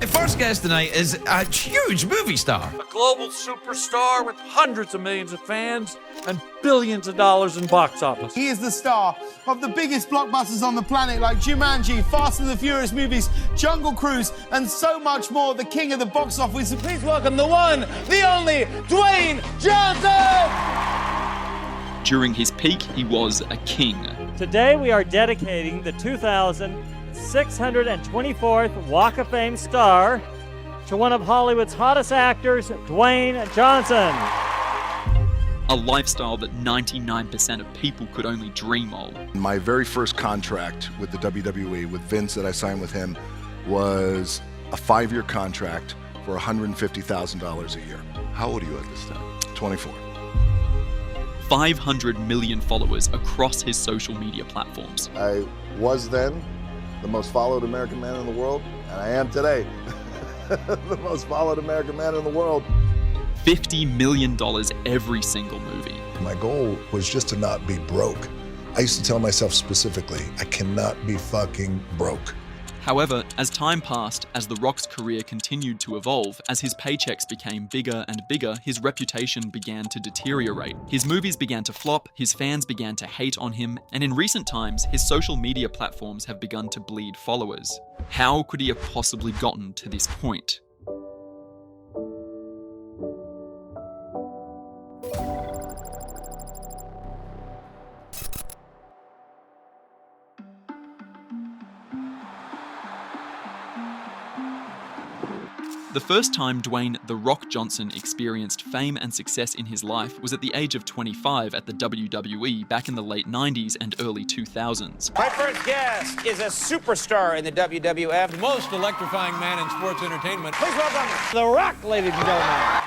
My first guest tonight is a huge movie star. A global superstar with hundreds of millions of fans and billions of dollars in box office. He is the star of the biggest blockbusters on the planet like Jumanji, Fast and the Furious movies, Jungle Cruise, and so much more. The king of the box office. Please welcome the one, the only, Dwayne Johnson! During his peak, he was a king. Today we are dedicating the 2624th Walk of Fame star to one of Hollywood's hottest actors, Dwayne Johnson. A lifestyle that 99% of people could only dream of. My very first contract with the WWE, with Vince that I signed with him, was a 5-year contract for $150,000 a year. How old are you at this time? 24. 500 million followers across his social media platforms. I was then the most followed American man in the world, and I am today the most followed American man in the world. $50 million every single movie. My goal was just to not be broke. I used to tell myself specifically, I cannot be fucking broke. However, as time passed, as The Rock's career continued to evolve, as his paychecks became bigger and bigger, his reputation began to deteriorate. His movies began to flop, his fans began to hate on him, and in recent times, his social media platforms have begun to bleed followers. How could he have possibly gotten to this point? The first time Dwayne The Rock Johnson experienced fame and success in his life was at the age of 25 at the WWE back in the late 90s and early 2000s. My first guest is a superstar in the WWF. The most electrifying man in sports entertainment. Please welcome The Rock, ladies and gentlemen.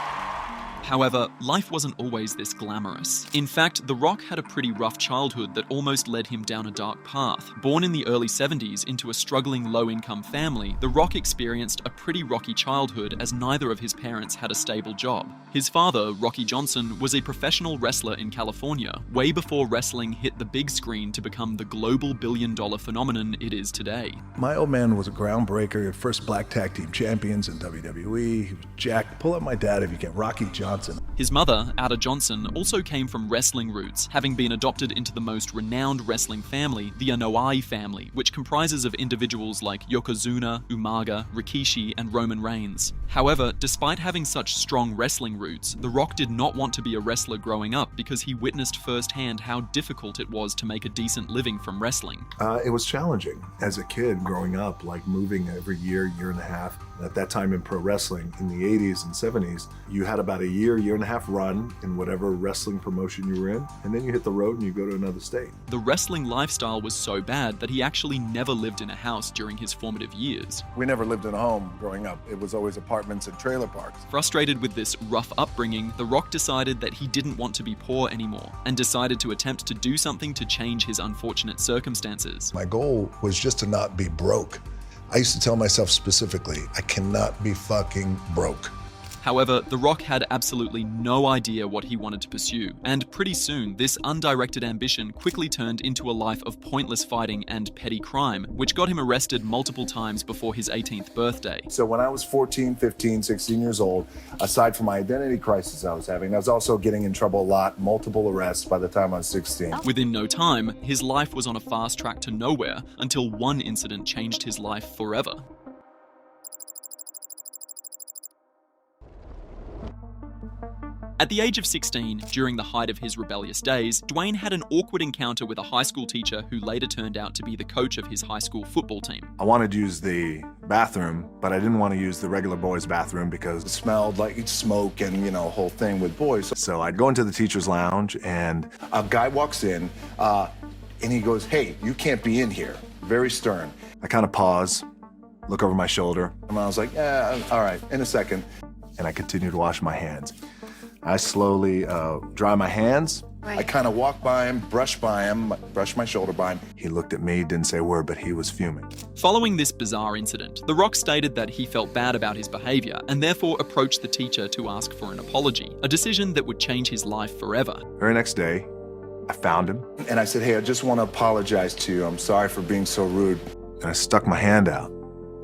However, life wasn't always this glamorous. In fact, The Rock had a pretty rough childhood that almost led him down a dark path. Born in the early 70s into a struggling low-income family, The Rock experienced a pretty rocky childhood as neither of his parents had a stable job. His father, Rocky Johnson, was a professional wrestler in California, way before wrestling hit the big screen to become the global billion-dollar phenomenon it is today. My old man was a groundbreaker, first black tag team champions in WWE. He was jacked. Pull up my dad if you can, Rocky Johnson. His mother, Ada Johnson, also came from wrestling roots, having been adopted into the most renowned wrestling family, the Anoa'i family, which comprises of individuals like Yokozuna, Umaga, Rikishi, and Roman Reigns. However, despite having such strong wrestling roots, The Rock did not want to be a wrestler growing up because he witnessed firsthand how difficult it was to make a decent living from wrestling. It was challenging as a kid growing up, like moving every year, year and a half. At that time in pro wrestling, in the 80s and 70s, you had about a year and a half run in whatever wrestling promotion you were in, and then you hit the road and you go to another state. The wrestling lifestyle was so bad that he actually never lived in a house during his formative years. We never lived in a home growing up. It was always apartments and trailer parks. Frustrated with this rough upbringing, The Rock decided that he didn't want to be poor anymore and decided to attempt to do something to change his unfortunate circumstances. My goal was just to not be broke. I used to tell myself specifically, I cannot be fucking broke. However, The Rock had absolutely no idea what he wanted to pursue, and pretty soon, this undirected ambition quickly turned into a life of pointless fighting and petty crime, which got him arrested multiple times before his 18th birthday. So when I was 14, 15, 16 years old, aside from my identity crisis I was having, I was also getting in trouble a lot, multiple arrests by the time I was 16. Within no time, his life was on a fast track to nowhere until one incident changed his life forever. At the age of 16, during the height of his rebellious days, Dwayne had an awkward encounter with a high school teacher who later turned out to be the coach of his high school football team. I wanted to use the bathroom, but I didn't want to use the regular boys' bathroom because it smelled like smoke and, a whole thing with boys. So I'd go into the teacher's lounge and a guy walks in and he goes, "Hey, you can't be in here." Very stern. I kind of pause, look over my shoulder, and I was like, "Yeah, all right, in a second." And I continued to wash my hands. I slowly dry my hands. I kind of walked by him, brushed my shoulder by him. He looked at me, didn't say a word, but he was fuming. Following this bizarre incident, The Rock stated that he felt bad about his behavior and therefore approached the teacher to ask for an apology, a decision that would change his life forever. Very next day, I found him and I said, "Hey, I just want to apologize to you. I'm sorry for being so rude." And I stuck my hand out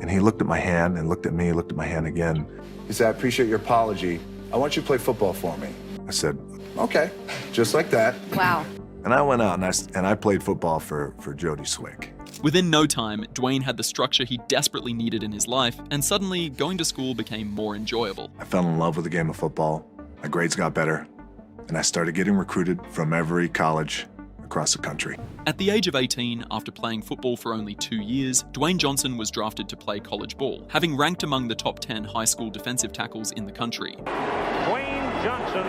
And he looked at my hand and looked at me, looked at my hand again. He said, I appreciate your apology. I want you to play football for me. I said, okay, just like that. Wow. And I went out and I played football for Jody Swick. Within no time, Dwayne had the structure he desperately needed in his life, and suddenly going to school became more enjoyable. I fell in love with the game of football. My grades got better, and I started getting recruited from every college across the country. At the age of 18, after playing football for only 2 years, Dwayne Johnson was drafted to play college ball, having ranked among the top 10 high school defensive tackles in the country. Dwayne Johnson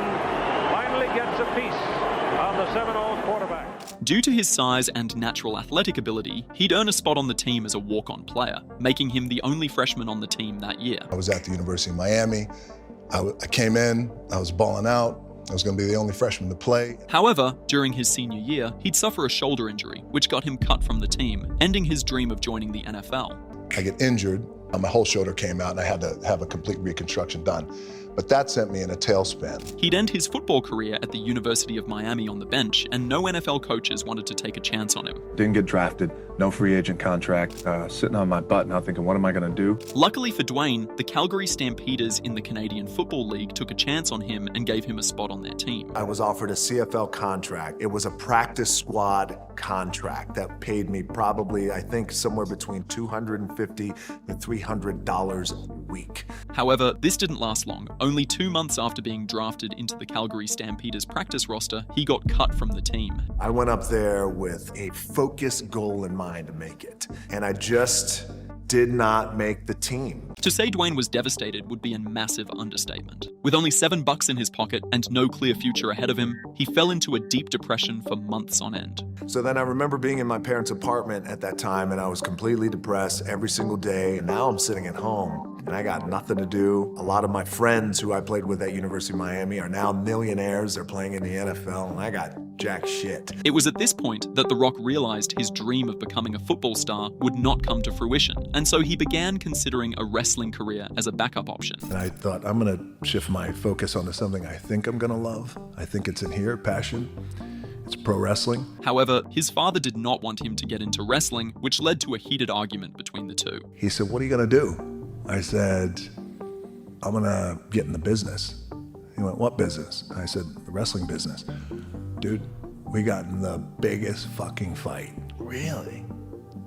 finally gets a piece of the Seminole quarterback. Due to his size and natural athletic ability, he'd earn a spot on the team as a walk-on player, making him the only freshman on the team that year. I was at the University of Miami. I came in, I was balling out. I was going to be the only freshman to play. However, during his senior year, he'd suffer a shoulder injury, which got him cut from the team, ending his dream of joining the NFL. I get injured, my whole shoulder came out and I had to have a complete reconstruction done. But that sent me in a tailspin. He'd end his football career at the University of Miami on the bench, and no NFL coaches wanted to take a chance on him. Didn't get drafted, no free agent contract, sitting on my butt now thinking, what am I going to do? Luckily for Dwayne, the Calgary Stampeders in the Canadian Football League took a chance on him and gave him a spot on their team. I was offered a CFL contract. It was a practice squad contract that paid me probably, I think, somewhere between $250 and $300 a week. However, this didn't last long. Only 2 months after being drafted into the Calgary Stampeders practice roster, he got cut from the team. I went up there with a focused goal in mind to make it, and I just did not make the team. To say Dwayne was devastated would be a massive understatement. With only $7 in his pocket and no clear future ahead of him, he fell into a deep depression for months on end. So then I remember being in my parents' apartment at that time, and I was completely depressed every single day. And now I'm sitting at home, and I got nothing to do. A lot of my friends who I played with at University of Miami are now millionaires. They're playing in the NFL, and I got jack shit. It was at this point that The Rock realized his dream of becoming a football star would not come to fruition, and so he began considering a wrestling career as a backup option. And I thought, I'm going to shift my focus onto something I think I'm going to love. I think it's in here, passion. It's pro wrestling. However, his father did not want him to get into wrestling, which led to a heated argument between the two. He said, what are you going to do? I said, I'm going to get in the business. He went, what business? I said, the wrestling business. Dude, we got in the biggest fucking fight. Really?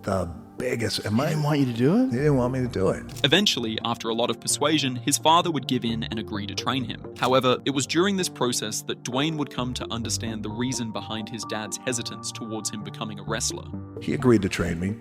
The biggest. He didn't want you to do it? He didn't want me to do it. Eventually, after a lot of persuasion, his father would give in and agree to train him. However, it was during this process that Dwayne would come to understand the reason behind his dad's hesitance towards him becoming a wrestler. He agreed to train me,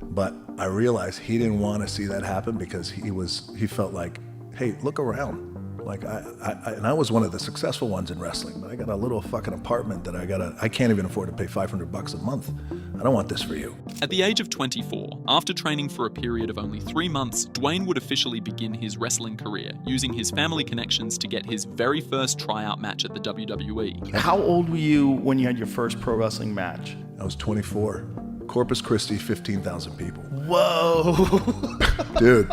but I realized he didn't want to see that happen because he felt like, hey, look around. Like I was one of the successful ones in wrestling, but I got a little fucking apartment that I can't even afford to pay $500 a month. I don't want this for you. At the age of 24, after training for a period of only 3 months, Dwayne would officially begin his wrestling career, using his family connections to get his very first tryout match at the WWE. How old were you when you had your first pro wrestling match? I was 24. Corpus Christi, 15,000 people. Whoa. Dude.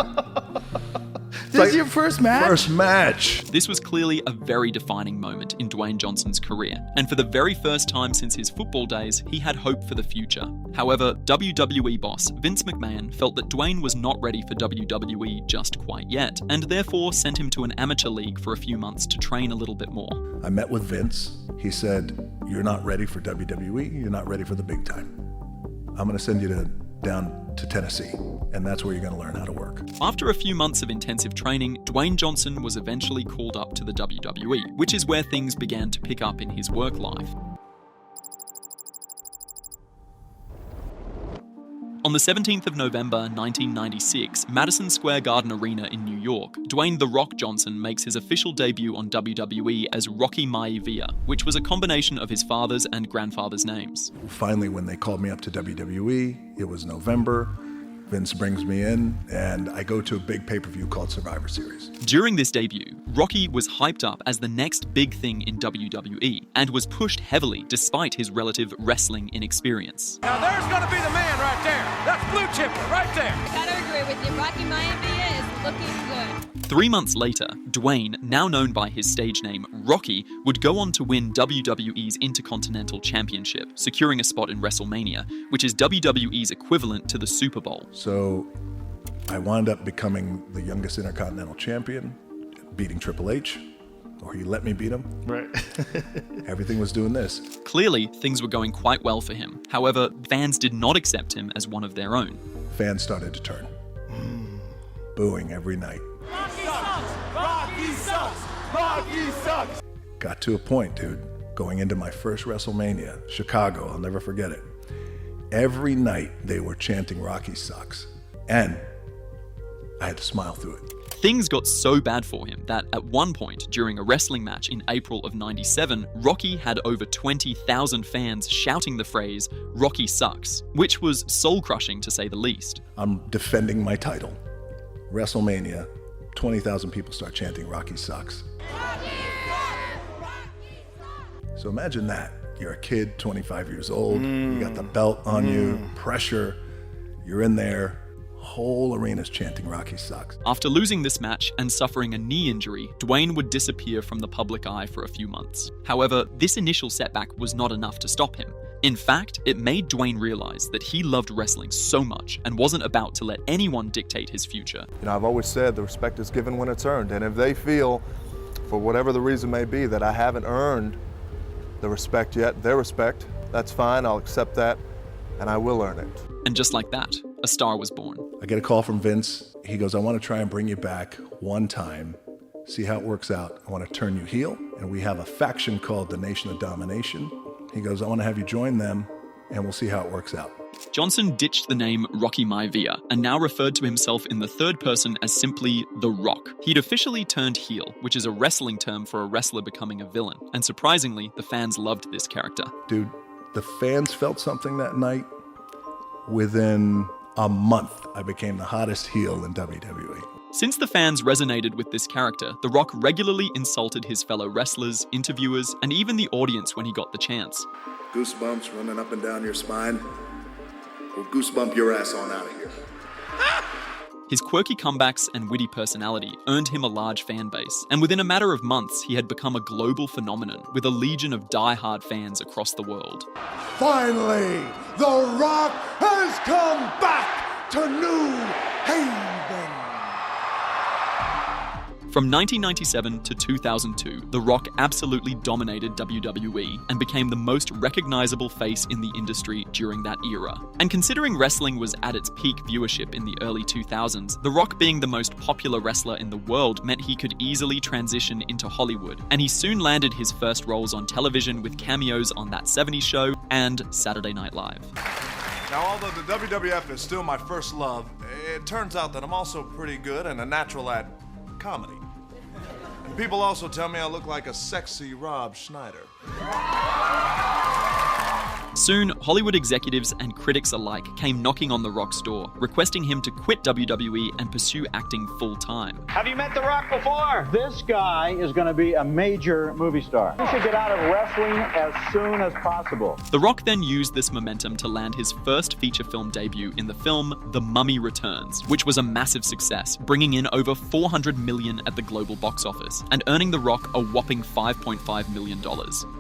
This is your first match? First match. This was clearly a very defining moment in Dwayne Johnson's career, and for the very first time since his football days, he had hope for the future. However, WWE boss Vince McMahon felt that Dwayne was not ready for WWE just quite yet, and therefore sent him to an amateur league for a few months to train a little bit more. I met with Vince. He said, you're not ready for WWE, you're not ready for the big time. I'm going to send you down to Tennessee, and that's where you're going to learn how to work. After a few months of intensive training, Dwayne Johnson was eventually called up to the WWE, which is where things began to pick up in his work life. On the 17th of November 1996, Madison Square Garden Arena in New York, Dwayne The Rock Johnson makes his official debut on WWE as Rocky Maivia, which was a combination of his father's and grandfather's names. Finally, when they called me up to WWE, it was November. Vince brings me in, and I go to a big pay-per-view called Survivor Series. During this debut, Rocky was hyped up as the next big thing in WWE, and was pushed heavily despite his relative wrestling inexperience. Now there's going to be the man right there. That's Blue Chipper right there. I gotta agree with you. Rocky Maivia is looking good. 3 months later, Dwayne, now known by his stage name Rocky, would go on to win WWE's Intercontinental Championship, securing a spot in WrestleMania, which is WWE's equivalent to the Super Bowl. So I wound up becoming the youngest Intercontinental Champion, beating Triple H, or he let me beat him. Right. Everything was doing this. Clearly, things were going quite well for him. However, fans did not accept him as one of their own. Fans started to turn. Booing every night. Rocky sucks! Rocky sucks! Rocky sucks! Got to a point, dude, going into my first WrestleMania, Chicago, I'll never forget it. Every night they were chanting Rocky sucks. And I had to smile through it. Things got so bad for him that at one point during a wrestling match in April of '97, Rocky had over 20,000 fans shouting the phrase, "Rocky sucks," which was soul-crushing to say the least. I'm defending my title. WrestleMania, 20,000 people start chanting Rocky sucks. So imagine that. You're a kid, 25 years old, you got the belt on you, pressure, you're in there, whole arena's chanting Rocky sucks. After losing this match and suffering a knee injury, Dwayne would disappear from the public eye for a few months. However, this initial setback was not enough to stop him. In fact, it made Dwayne realize that he loved wrestling so much and wasn't about to let anyone dictate his future. You know, I've always said the respect is given when it's earned, and if they feel, for whatever the reason may be, that I haven't earned the respect yet, their respect, that's fine, I'll accept that, and I will earn it. And just like that, a star was born. I get a call from Vince. He goes, I want to try and bring you back one time, see how it works out. I want to turn you heel, and we have a faction called the Nation of Domination. He goes, I want to have you join them, and we'll see how it works out. Johnson ditched the name Rocky Maivia and now referred to himself in the third person as simply The Rock. He'd officially turned heel, which is a wrestling term for a wrestler becoming a villain. And surprisingly, the fans loved this character. Dude, the fans felt something that night. Within a month, I became the hottest heel in WWE. Since the fans resonated with this character, The Rock regularly insulted his fellow wrestlers, interviewers, and even the audience when he got the chance. Goosebumps running up and down your spine. Well, goosebump your ass on out of here. His quirky comebacks and witty personality earned him a large fan base, and within a matter of months, he had become a global phenomenon with a legion of die-hard fans across the world. Finally, The Rock has come back to New Haven. From 1997 to 2002, The Rock absolutely dominated WWE and became the most recognizable face in the industry during that era. And considering wrestling was at its peak viewership in the early 2000s, The Rock being the most popular wrestler in the world meant he could easily transition into Hollywood, and he soon landed his first roles on television with cameos on That 70s Show and Saturday Night Live. Now, although the WWF is still my first love, it turns out that I'm also pretty good and a natural at comedy. And people also tell me I look like a sexy Rob Schneider. Soon, Hollywood executives and critics alike came knocking on The Rock's door, requesting him to quit WWE and pursue acting full-time. Have you met The Rock before? This guy is going to be a major movie star. He should get out of wrestling as soon as possible. The Rock then used this momentum to land his first feature film debut in the film The Mummy Returns, which was a massive success, bringing in over $400 million at the global box office and earning The Rock a whopping $5.5 million,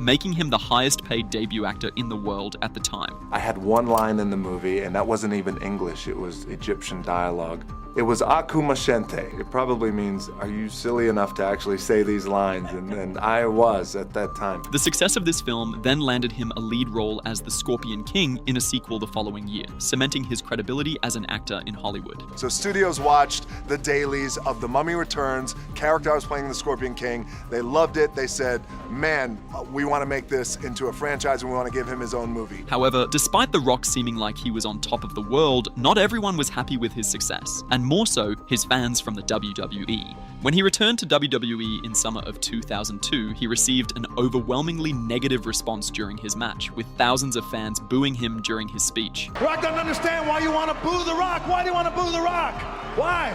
making him the highest-paid debut actor in the world at the time. I had one line in the movie, and that wasn't even English, it was Egyptian dialogue. It was Aku Mashente. It probably means, are you silly enough to actually say these lines? And I was at that time. The success of this film then landed him a lead role as the Scorpion King in a sequel the following year, cementing his credibility as an actor in Hollywood. So studios watched the dailies of The Mummy Returns, character I was playing the Scorpion King. They loved it. They said, man, we want to make this into a franchise and we want to give him his own movie. However, despite The Rock seeming like he was on top of the world, not everyone was happy with his success, and more so, his fans from the WWE. When he returned to WWE in summer of 2002, he received an overwhelmingly negative response during his match, with thousands of fans booing him during his speech. Rock doesn't understand why you want to boo The Rock. Why do you want to boo The Rock? Why?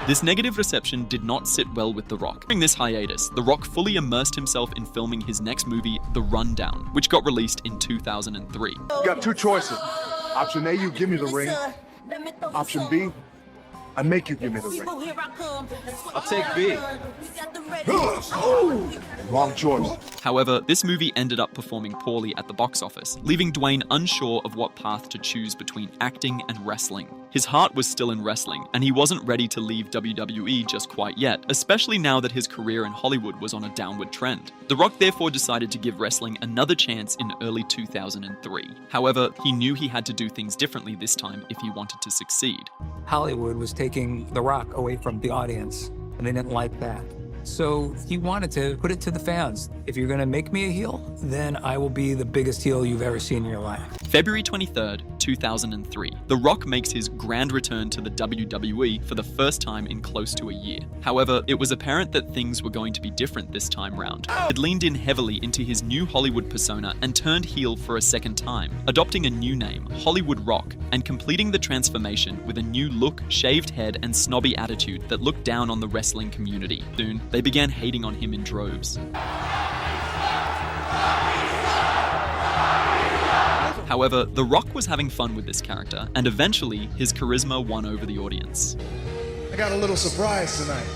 This negative reception did not sit well with The Rock. During this hiatus, The Rock fully immersed himself in filming his next movie, The Rundown, which got released in 2003. You got two choices. Option A, you give me the ring. Option B, I make you give me the ring. I'll take B. Wrong choice. However, this movie ended up performing poorly at the box office, leaving Dwayne unsure of what path to choose between acting and wrestling. His heart was still in wrestling, and he wasn't ready to leave WWE just quite yet, especially now that his career in Hollywood was on a downward trend. The Rock therefore decided to give wrestling another chance in early 2003. However, he knew he had to do things differently this time if he wanted to succeed. Hollywood was taking The Rock away from the audience, and they didn't like that. So he wanted to put it to the fans. If you're gonna make me a heel, then I will be the biggest heel you've ever seen in your life. February 23rd, 2003, The Rock makes his grand return to the WWE for the first time in close to a year. However, it was apparent that things were going to be different this time round. He had leaned in heavily into his new Hollywood persona and turned heel for a second time, adopting a new name, Hollywood Rock, and completing the transformation with a new look, shaved head, and snobby attitude that looked down on the wrestling community. Soon, they began hating on him in droves. However, The Rock was having fun with this character, and eventually, his charisma won over the audience. I got a little surprise tonight.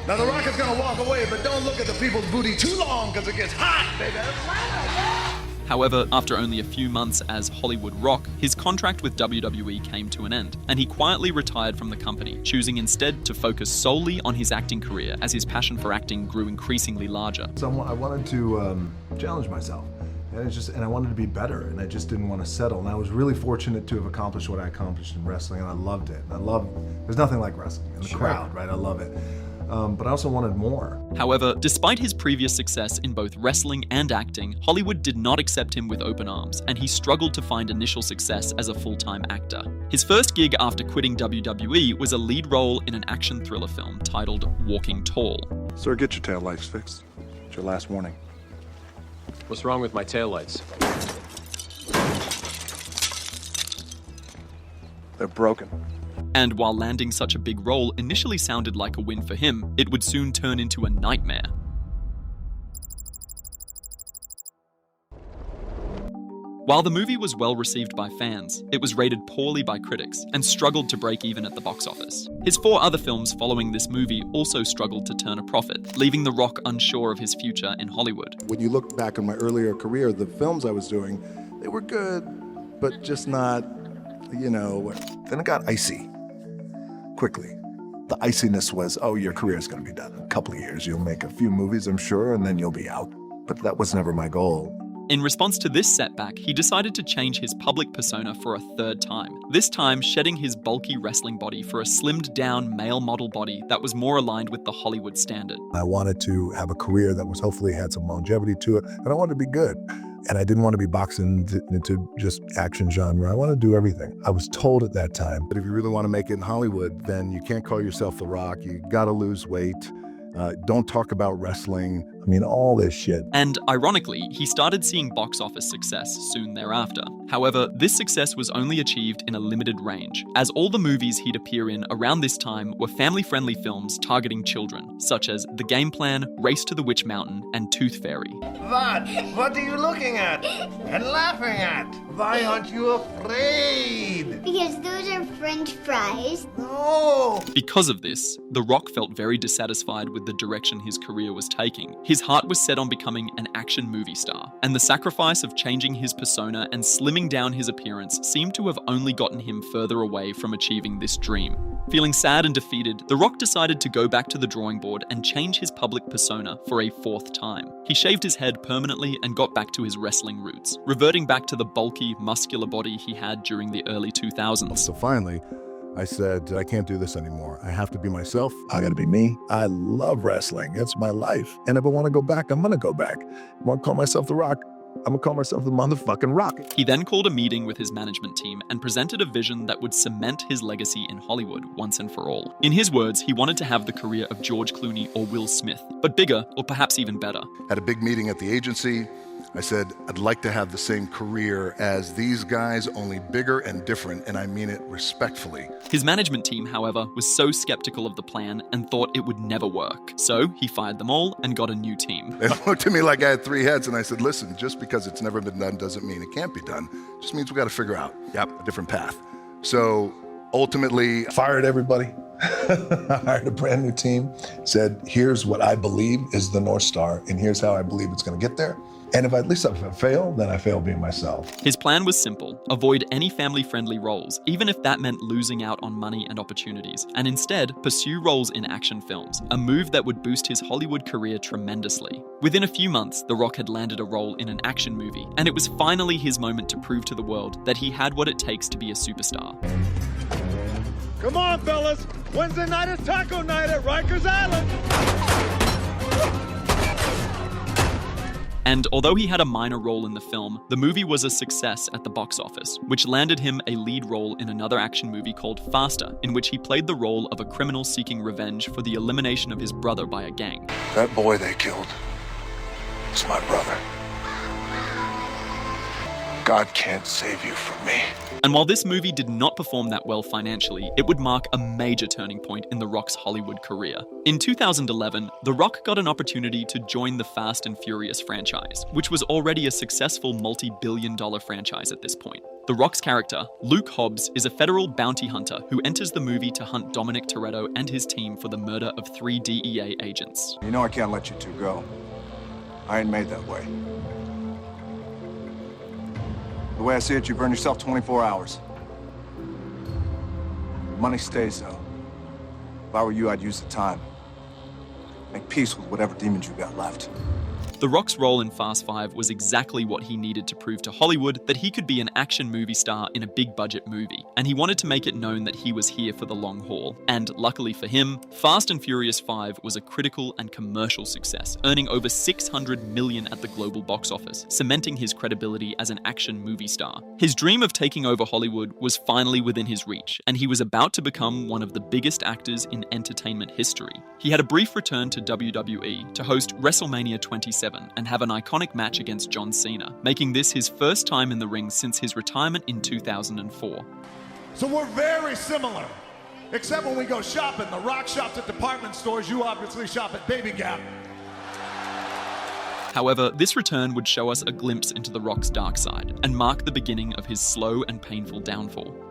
Now The Rock is gonna walk away, but don't look at the people's booty too long, because it gets hot, baby. However, after only a few months as Hollywood Rock, his contract with WWE came to an end, and he quietly retired from the company, choosing instead to focus solely on his acting career as his passion for acting grew increasingly larger. So I wanted to challenge myself, and I wanted to be better, and I just didn't want to settle. And I was really fortunate to have accomplished what I accomplished in wrestling, and I loved it. There's nothing like wrestling, and the crowd, right? I love it. But I also wanted more. However, despite his previous success in both wrestling and acting, Hollywood did not accept him with open arms, and he struggled to find initial success as a full-time actor. His first gig after quitting WWE was a lead role in an action thriller film titled Walking Tall. Sir, get your tail lights fixed. It's your last warning. What's wrong with my taillights? They're broken. And while landing such a big role initially sounded like a win for him, it would soon turn into a nightmare. While the movie was well received by fans, it was rated poorly by critics and struggled to break even at the box office. His 4 other films following this movie also struggled to turn a profit, leaving The Rock unsure of his future in Hollywood. When you look back on my earlier career, the films I was doing, they were good, but just not, Then it got icy. Quickly. The iciness was, oh, your career is going to be done in a couple of years. You'll make a few movies, I'm sure, and then you'll be out. But that was never my goal. In response to this setback, he decided to change his public persona for a third time, this time shedding his bulky wrestling body for a slimmed-down male model body that was more aligned with the Hollywood standard. I wanted to have a career that was hopefully had some longevity to it, and I wanted to be good. And I didn't want to be boxing into just action genre. I want to do everything. I was told at that time, but if you really want to make it in Hollywood, then you can't call yourself The Rock. You got to lose weight. Don't talk about wrestling. I mean, all this shit. And ironically, he started seeing box office success soon thereafter. However, this success was only achieved in a limited range, as all the movies he'd appear in around this time were family-friendly films targeting children, such as The Game Plan, Race to the Witch Mountain, and Tooth Fairy. What are you looking at and laughing at? Why aren't you afraid? Because those are French fries. No! Because of this, The Rock felt very dissatisfied with the direction his career was taking. His heart was set on becoming an action movie star, and the sacrifice of changing his persona and slimming down his appearance seemed to have only gotten him further away from achieving this dream. Feeling sad and defeated, The Rock decided to go back to the drawing board and change his public persona for a 4th time. He shaved his head permanently and got back to his wrestling roots, reverting back to the bulky, muscular body he had during the early 2000s. So finally, I said, I can't do this anymore. I have to be myself. I got to be me. I love wrestling. It's my life. And if I want to go back, I'm going to go back. I want to call myself The Rock. I'm gonna call myself the motherfucking Rock. He then called a meeting with his management team and presented a vision that would cement his legacy in Hollywood once and for all. In his words, he wanted to have the career of George Clooney or Will Smith, but bigger or perhaps even better. Had a big meeting at the agency. I said, I'd like to have the same career as these guys, only bigger and different, and I mean it respectfully. His management team, however, was so skeptical of the plan and thought it would never work. So he fired them all and got a new team. They looked at me like I had 3 heads, and I said, listen, just because it's never been done doesn't mean it can't be done. It just means we got to figure out a different path. So ultimately, fired everybody. I hired a brand new team, said, here's what I believe is the North Star, and here's how I believe it's gonna get there. And if I fail, then I fail being myself. His plan was simple: avoid any family-friendly roles, even if that meant losing out on money and opportunities, and instead pursue roles in action films, a move that would boost his Hollywood career tremendously. Within a few months, The Rock had landed a role in an action movie, and it was finally his moment to prove to the world that he had what it takes to be a superstar. Come on, fellas! Wednesday night is taco night at Rikers Island! And although he had a minor role in the film, the movie was a success at the box office, which landed him a lead role in another action movie called Faster, in which he played the role of a criminal seeking revenge for the elimination of his brother by a gang. That boy they killed is my brother. God can't save you from me. And while this movie did not perform that well financially, it would mark a major turning point in The Rock's Hollywood career. In 2011, The Rock got an opportunity to join the Fast and Furious franchise, which was already a successful multi-billion-dollar franchise at this point. The Rock's character, Luke Hobbs, is a federal bounty hunter who enters the movie to hunt Dominic Toretto and his team for the murder of 3 DEA agents. You know I can't let you two go. I ain't made that way. The way I see it, you've earned yourself 24 hours. Money stays, though. If I were you, I'd use the time. Make peace with whatever demons you got left. The Rock's role in Fast 5 was exactly what he needed to prove to Hollywood that he could be an action movie star in a big-budget movie, and he wanted to make it known that he was here for the long haul. And luckily for him, Fast and Furious 5 was a critical and commercial success, earning over $600 million at the global box office, cementing his credibility as an action movie star. His dream of taking over Hollywood was finally within his reach, and he was about to become one of the biggest actors in entertainment history. He had a brief return to WWE to host WrestleMania 27 and have an iconic match against John Cena, making this his first time in the ring since his retirement in 2004. So we're very similar, except when we go shopping. The Rock shops at department stores, you obviously shop at Baby Gap. However, this return would show us a glimpse into The Rock's dark side and mark the beginning of his slow and painful downfall.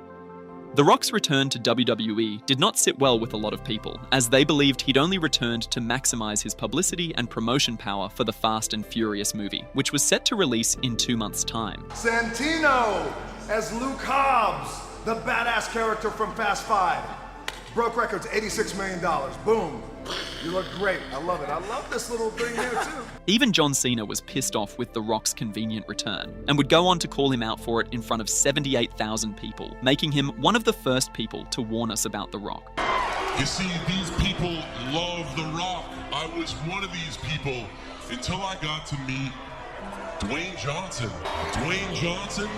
The Rock's return to WWE did not sit well with a lot of people, as they believed he'd only returned to maximize his publicity and promotion power for the Fast and Furious movie, which was set to release in 2 months' time. Santino as Luke Hobbs, the badass character from Fast 5. Broke records, $86 million. Boom. You look great. I love it. I love this little thing here, too. Even John Cena was pissed off with The Rock's convenient return, and would go on to call him out for it in front of 78,000 people, making him one of the first people to warn us about The Rock. You see, these people love The Rock. I was one of these people until I got to meet Dwayne Johnson. Dwayne Johnson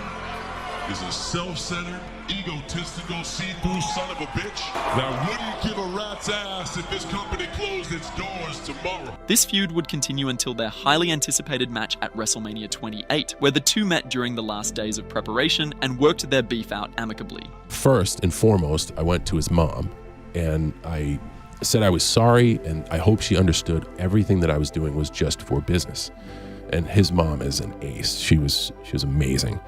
is a self-centered, egotistical, see-through son of a bitch that wouldn't give a rat's ass if this company closed its doors tomorrow. This feud would continue until their highly anticipated match at WrestleMania 28, where the two met during the last days of preparation and worked their beef out amicably. First and foremost, I went to his mom and I said I was sorry and I hope she understood everything that I was doing was just for business. And his mom is an ace. She was amazing.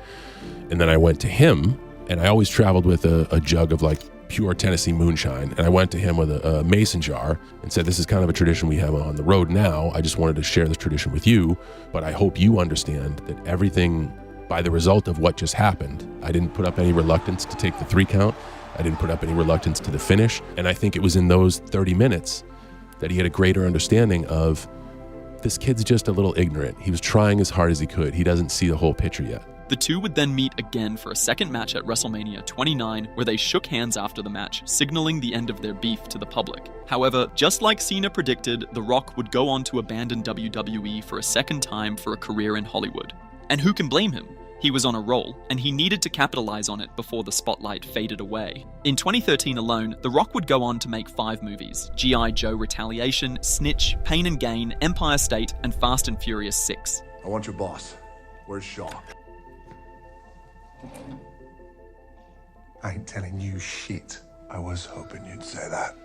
And then I went to him, and I always traveled with a jug of like pure Tennessee moonshine. And I went to him with a mason jar and said, this is kind of a tradition we have on the road now. I just wanted to share this tradition with you, but I hope you understand that everything, by the result of what just happened, I didn't put up any reluctance to take the 3 count. I didn't put up any reluctance to the finish. And I think it was in those 30 minutes that he had a greater understanding of this kid's just a little ignorant. He was trying as hard as he could. He doesn't see the whole picture yet. The two would then meet again for a second match at WrestleMania 29, where they shook hands after the match, signaling the end of their beef to the public. However, just like Cena predicted, The Rock would go on to abandon WWE for a second time for a career in Hollywood. And who can blame him? He was on a roll, and he needed to capitalize on it before the spotlight faded away. In 2013 alone, The Rock would go on to make 5 movies: G.I. Joe Retaliation, Snitch, Pain and Gain, Empire State, and Fast and Furious 6. I want your boss. Where's Shaw? I ain't telling you shit. I was hoping you'd say that.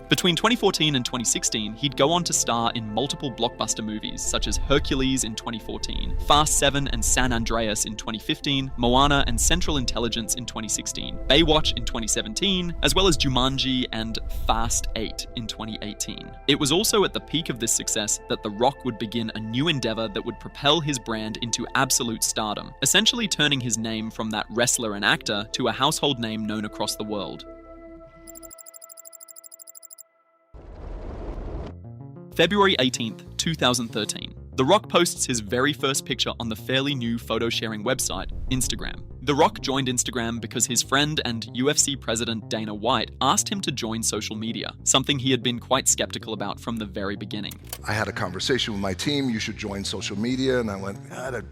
Between 2014 and 2016, he'd go on to star in multiple blockbuster movies such as Hercules in 2014, Fast 7 and San Andreas in 2015, Moana and Central Intelligence in 2016, Baywatch in 2017, as well as Jumanji and Fast 8 in 2018. It was also at the peak of this success that The Rock would begin a new endeavor that would propel his brand into absolute stardom, essentially turning his name from that wrestler and actor to a household name known across the world. February 18th, 2013. The Rock posts his very first picture on the fairly new photo-sharing website, Instagram. The Rock joined Instagram because his friend and UFC president Dana White asked him to join social media, something he had been quite skeptical about from the very beginning. I had a conversation with my team, you should join social media, and I went, I'm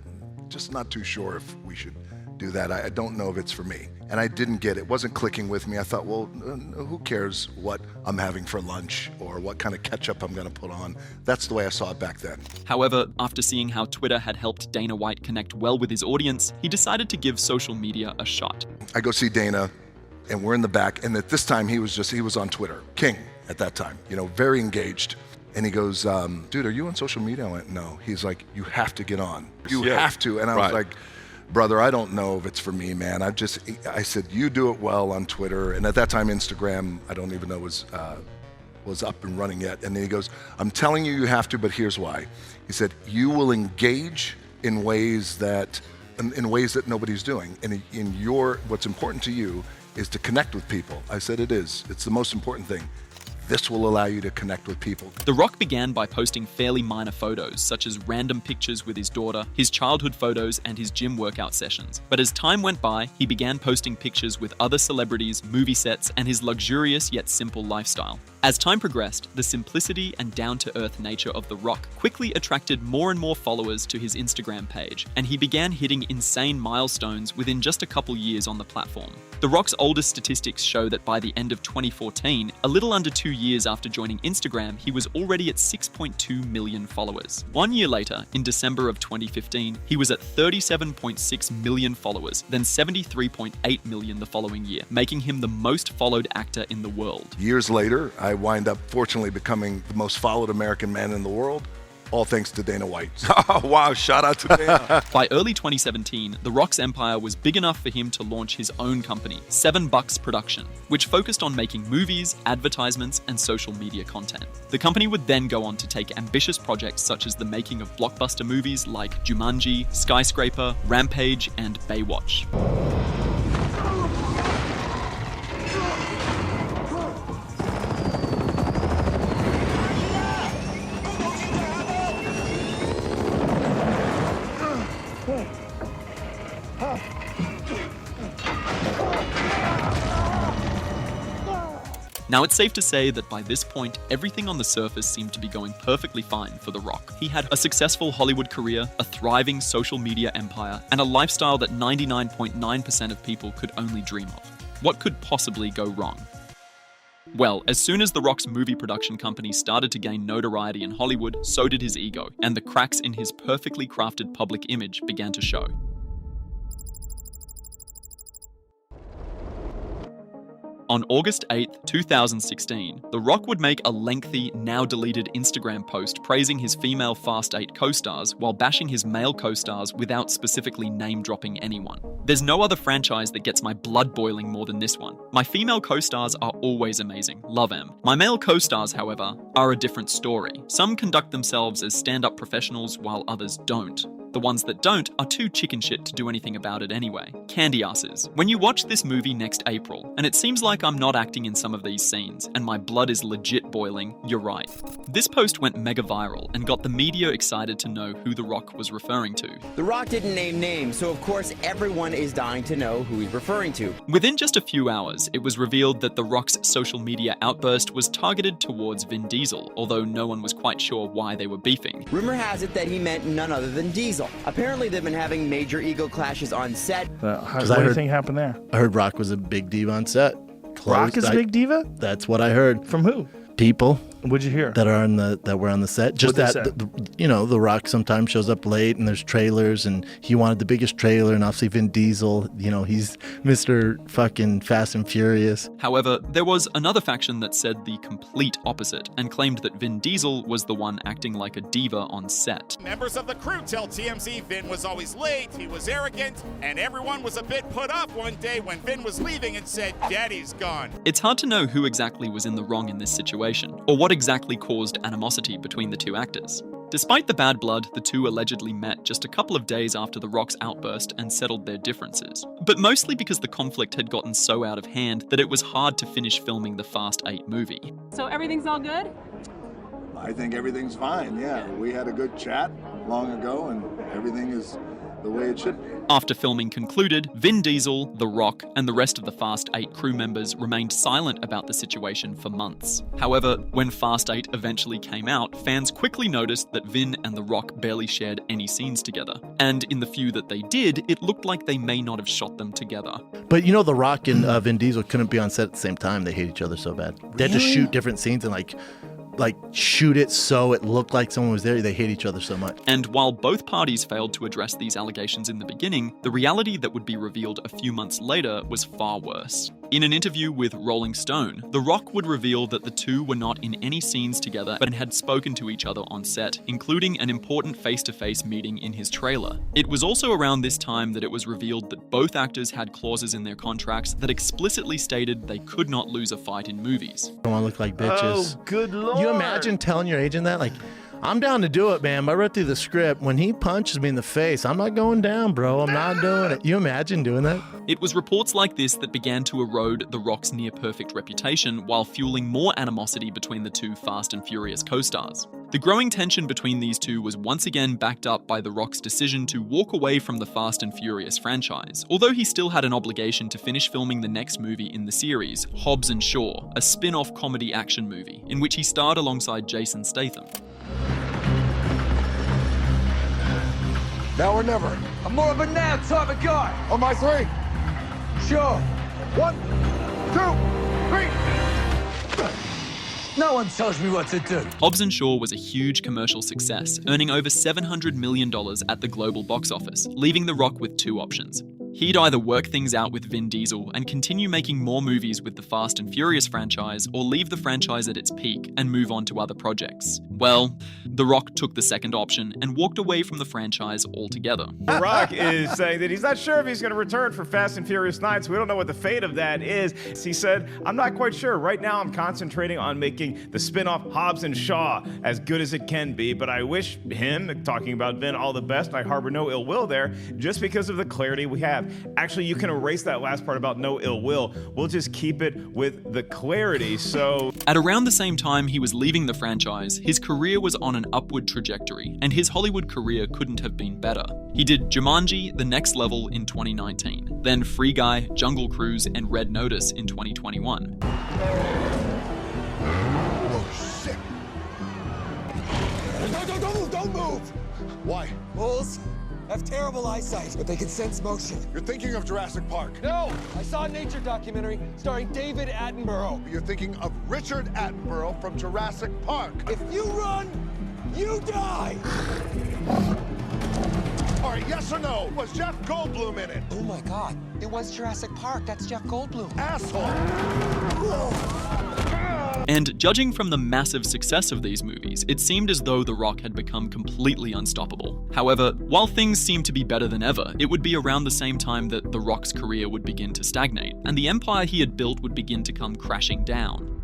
just not too sure if we should do that. I don't know if it's for me. And I didn't get it. It wasn't clicking with me. I thought, well, who cares what I'm having for lunch or what kind of ketchup I'm going to put on? That's the way I saw it back then. However, after seeing how Twitter had helped Dana White connect well with his audience, he decided to give social media a shot. I go see Dana, and we're in the back, and at this time he was on Twitter. King at that time, very engaged. And he goes, dude, are you on social media? I went, no. He's like, you have to get on. You have to. And I was like, brother, I don't know if it's for me, man. I said, you do it well on Twitter. And at that time, Instagram, I don't even know was up and running yet. And then he goes, I'm telling you, you have to, but here's why. He said, you will engage in ways that nobody's doing. And what's important to you is to connect with people. I said, it is. It's the most important thing. This will allow you to connect with people. The Rock began by posting fairly minor photos, such as random pictures with his daughter, his childhood photos, and his gym workout sessions. But as time went by, he began posting pictures with other celebrities, movie sets, and his luxurious yet simple lifestyle. As time progressed, the simplicity and down-to-earth nature of The Rock quickly attracted more and more followers to his Instagram page, and he began hitting insane milestones within just a couple years on the platform. The Rock's oldest statistics show that by the end of 2014, a little under 2 years after joining Instagram, he was already at 6.2 million followers. 1 year later, in December of 2015, he was at 37.6 million followers, then 73.8 million the following year, making him the most followed actor in the world. Years later, I wind up fortunately becoming the most followed American man in the world, all thanks to Dana White. Oh, wow, shout out to Dana. By early 2017, The Rock's empire was big enough for him to launch his own company, $7 Production, which focused on making movies, advertisements, and social media content. The company would then go on to take ambitious projects such as the making of blockbuster movies like Jumanji, Skyscraper, Rampage, and Baywatch. Now, it's safe to say that by this point, everything on the surface seemed to be going perfectly fine for The Rock. He had a successful Hollywood career, a thriving social media empire, and a lifestyle that 99.9% of people could only dream of. What could possibly go wrong? Well, as soon as The Rock's movie production company started to gain notoriety in Hollywood, so did his ego, and the cracks in his perfectly crafted public image began to show. On August 8, 2016, The Rock would make a lengthy, now-deleted Instagram post praising his female Fast 8 co-stars while bashing his male co-stars without specifically name-dropping anyone. There's no other franchise that gets my blood boiling more than this one. My female co-stars are always amazing, love them. My male co-stars, however, are a different story. Some conduct themselves as stand-up professionals while others don't. The ones that don't are too chicken shit to do anything about it anyway. Candy asses. When you watch this movie next April, and it seems like I'm not acting in some of these scenes, and my blood is legit boiling, you're right. This post went mega viral and got the media excited to know who The Rock was referring to. The Rock didn't name names, so of course everyone is dying to know who he's referring to. Within just a few hours, it was revealed that The Rock's social media outburst was targeted towards Vin Diesel, although no one was quite sure why they were beefing. Rumor has it that he meant none other than Diesel. Apparently, they've been having major ego clashes on set. What do you think happened there? I heard Rock was a big diva on set. Rock is a big diva? That's what I heard. From who? People. What'd you hear? That were on the set. Just What'd they say? The Rock sometimes shows up late, and there's trailers, and he wanted the biggest trailer, and obviously Vin Diesel, he's Mr. fucking Fast and Furious. However, there was another faction that said the complete opposite and claimed that Vin Diesel was the one acting like a diva on set. Members of the crew tell TMZ Vin was always late, he was arrogant, and everyone was a bit put off one day when Vin was leaving and said, "Daddy's gone." It's hard to know who exactly was in the wrong in this situation, or what exactly caused animosity between the two actors. Despite the bad blood, the two allegedly met just a couple of days after The Rock's outburst and settled their differences. But mostly because the conflict had gotten so out of hand that it was hard to finish filming the Fast 8 movie. So everything's all good? I think everything's fine, yeah. We had a good chat long ago, and everything is the way it should be. After filming concluded, Vin Diesel, The Rock, and the rest of the Fast 8 crew members remained silent about the situation for months. However, when Fast 8 eventually came out, fans quickly noticed that Vin and The Rock barely shared any scenes together. And in the few that they did, it looked like they may not have shot them together. But The Rock and Vin Diesel couldn't be on set at the same time. They hate each other so bad. They had to shoot different scenes and like shoot it so it looked like someone was there. They hate each other so much. And while both parties failed to address these allegations in the beginning, the reality that would be revealed a few months later was far worse. In an interview with Rolling Stone, The Rock would reveal that the two were not in any scenes together but had spoken to each other on set, including an important face-to-face meeting in his trailer. It was also around this time that it was revealed that both actors had clauses in their contracts that explicitly stated they could not lose a fight in movies. I don't want to look like bitches. Oh, good lord. You imagine telling your agent that? Like, I'm down to do it, man. I read through the script. When he punches me in the face, I'm not going down, bro. I'm not doing it. You imagine doing that? It was reports like this that began to erode The Rock's near-perfect reputation while fueling more animosity between the two Fast and Furious co-stars. The growing tension between these two was once again backed up by The Rock's decision to walk away from the Fast and Furious franchise, although he still had an obligation to finish filming the next movie in the series, Hobbs and Shaw, a spin-off comedy action movie, in which he starred alongside Jason Statham. Now or never. I'm more of a now type of guy. On my three. Sure. 1, 2, 3. No one tells me what to do. Hobbs and Shaw was a huge commercial success, earning over $700 million at the global box office, leaving The Rock with two options. He'd either work things out with Vin Diesel and continue making more movies with the Fast and Furious franchise, or leave the franchise at its peak and move on to other projects. Well, The Rock took the second option and walked away from the franchise altogether. The Rock is saying that he's not sure if he's going to return for Fast and Furious 9, so we don't know what the fate of that is. He said, "I'm not quite sure. Right now I'm concentrating on making the spin-off Hobbs and Shaw as good as it can be, but I wish him," talking about Vin, "all the best. I harbor no ill will there, just because of the clarity we have." Actually, you can erase that last part about no ill will. We'll just keep it with the clarity, so... At around the same time he was leaving the franchise, his career was on an upward trajectory, and his Hollywood career couldn't have been better. He did Jumanji: The Next Level in 2019, then Free Guy, Jungle Cruise, and Red Notice in 2021. Oh, shit. Don't move! Why? Bulls have terrible eyesight, but they can sense motion. You're thinking of Jurassic Park. No! I saw a nature documentary starring David Attenborough. You're thinking of Richard Attenborough from Jurassic Park. If you run, you die! All right, yes or no? Was Jeff Goldblum in it? Oh my God, it was Jurassic Park. That's Jeff Goldblum. Asshole! And judging from the massive success of these movies, it seemed as though The Rock had become completely unstoppable. However, while things seemed to be better than ever, it would be around the same time that The Rock's career would begin to stagnate, and the empire he had built would begin to come crashing down.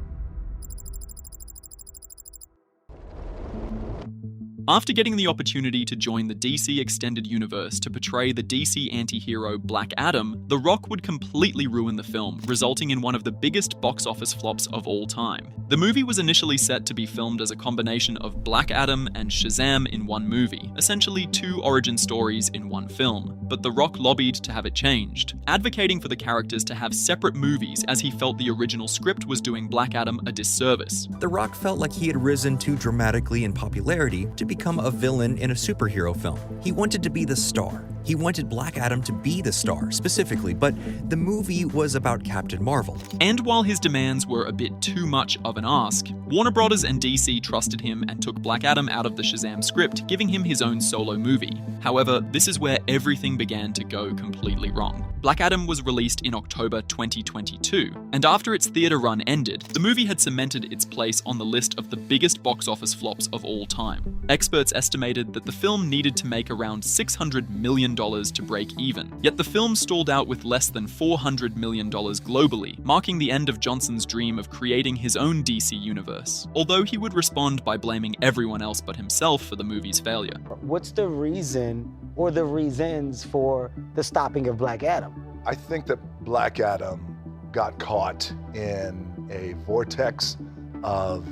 After getting the opportunity to join the DC Extended Universe to portray the DC anti-hero Black Adam, The Rock would completely ruin the film, resulting in one of the biggest box office flops of all time. The movie was initially set to be filmed as a combination of Black Adam and Shazam in one movie, essentially two origin stories in one film, but The Rock lobbied to have it changed, advocating for the characters to have separate movies as he felt the original script was doing Black Adam a disservice. The Rock felt like he had risen too dramatically in popularity to be become a villain in a superhero film. He wanted to be the star. He wanted Black Adam to be the star, specifically, but the movie was about Captain Marvel. And while his demands were a bit too much of an ask, Warner Bros. And DC trusted him and took Black Adam out of the Shazam script, giving him his own solo movie. However, this is where everything began to go completely wrong. Black Adam was released in October 2022, and after its theater run ended, the movie had cemented its place on the list of the biggest box office flops of all time. Experts estimated that the film needed to make around $600 million to break even, yet the film stalled out with less than $400 million globally, marking the end of Johnson's dream of creating his own DC universe, although he would respond by blaming everyone else but himself for the movie's failure. What's the reason or the reasons for the stopping of Black Adam? I think that Black Adam got caught in a vortex of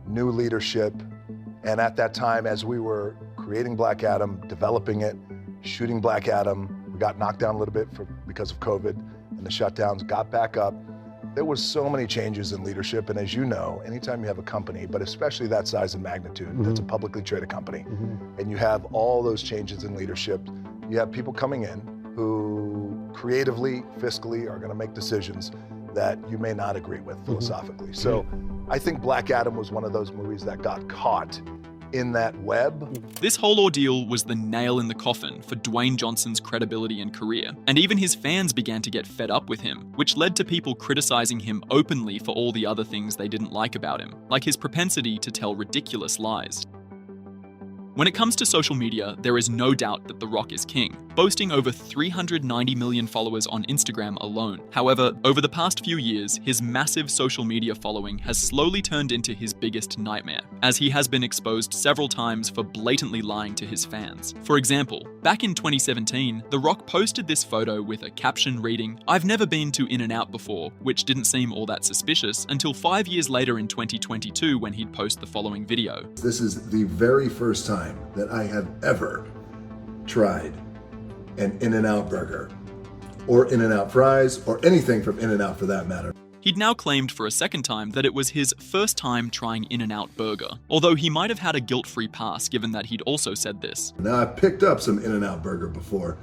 new leadership, and at that time, as we were creating Black Adam, developing it, shooting Black Adam, we got knocked down a little bit because of COVID and the shutdowns, got back up. There was so many changes in leadership, and as you know, anytime you have a company, but especially that size and magnitude, that's a publicly traded company, and you have all those changes in leadership, you have people coming in who creatively, fiscally are gonna make decisions that you may not agree with philosophically. So I think Black Adam was one of those movies that got caught in that web. This whole ordeal was the nail in the coffin for Dwayne Johnson's credibility and career, and even his fans began to get fed up with him, which led to people criticizing him openly for all the other things they didn't like about him, like his propensity to tell ridiculous lies. When it comes to social media, there is no doubt that The Rock is king, boasting over 390 million followers on Instagram alone. However, over the past few years, his massive social media following has slowly turned into his biggest nightmare, as he has been exposed several times for blatantly lying to his fans. For example, back in 2017, The Rock posted this photo with a caption reading, "I've never been to In-N-Out before," which didn't seem all that suspicious until 5 years later in 2022 when he'd post the following video. This is the very first time that I have ever tried an In-N-Out burger, or In-N-Out fries, or anything from In-N-Out for that matter. He'd now claimed for a second time that it was his first time trying In-N-Out burger, although he might have had a guilt-free pass given that he'd also said this. Now, I picked up some In-N-Out burger before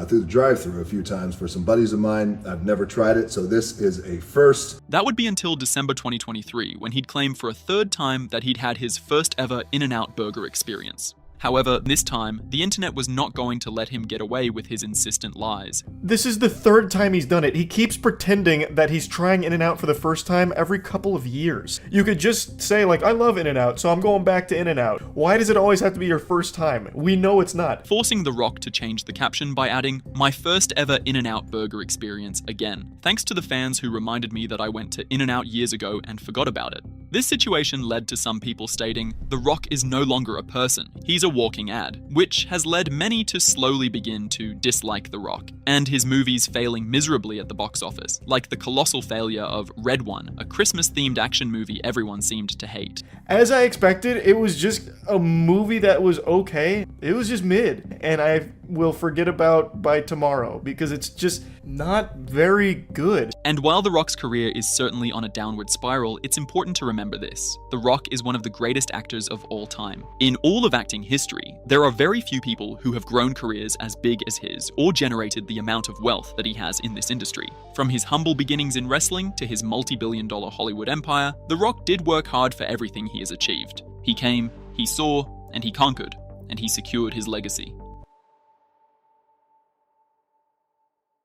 through the drive-thru a few times for some buddies of mine. I've never tried it, so this is a first. That would be until December 2023, when he'd claimed for a third time that he'd had his first ever In-N-Out burger experience. However, this time, the internet was not going to let him get away with his insistent lies. This is the third time he's done it. He keeps pretending that he's trying In-N-Out for the first time every couple of years. You could just say, like, I love In-N-Out, so I'm going back to In-N-Out. Why does it always have to be your first time? We know it's not. Forcing The Rock to change the caption by adding, "My first ever In-N-Out burger experience again. Thanks to the fans who reminded me that I went to In-N-Out years ago and forgot about it." This situation led to some people stating, The Rock is no longer a person. He's a walking ad, which has led many to slowly begin to dislike The Rock, and his movies failing miserably at the box office, like the colossal failure of Red One, a Christmas-themed action movie everyone seemed to hate. As I expected, it was just a movie that was okay. It was just mid, and I will forget about by tomorrow, because it's just not very good. And while The Rock's career is certainly on a downward spiral, it's important to remember this. The Rock is one of the greatest actors of all time. In all of acting history, there are very few people who have grown careers as big as his, or generated the amount of wealth that he has in this industry. From his humble beginnings in wrestling to his multi-billion-dollar Hollywood empire, The Rock did work hard for everything he has achieved. He came, he saw, and he conquered, and he secured his legacy.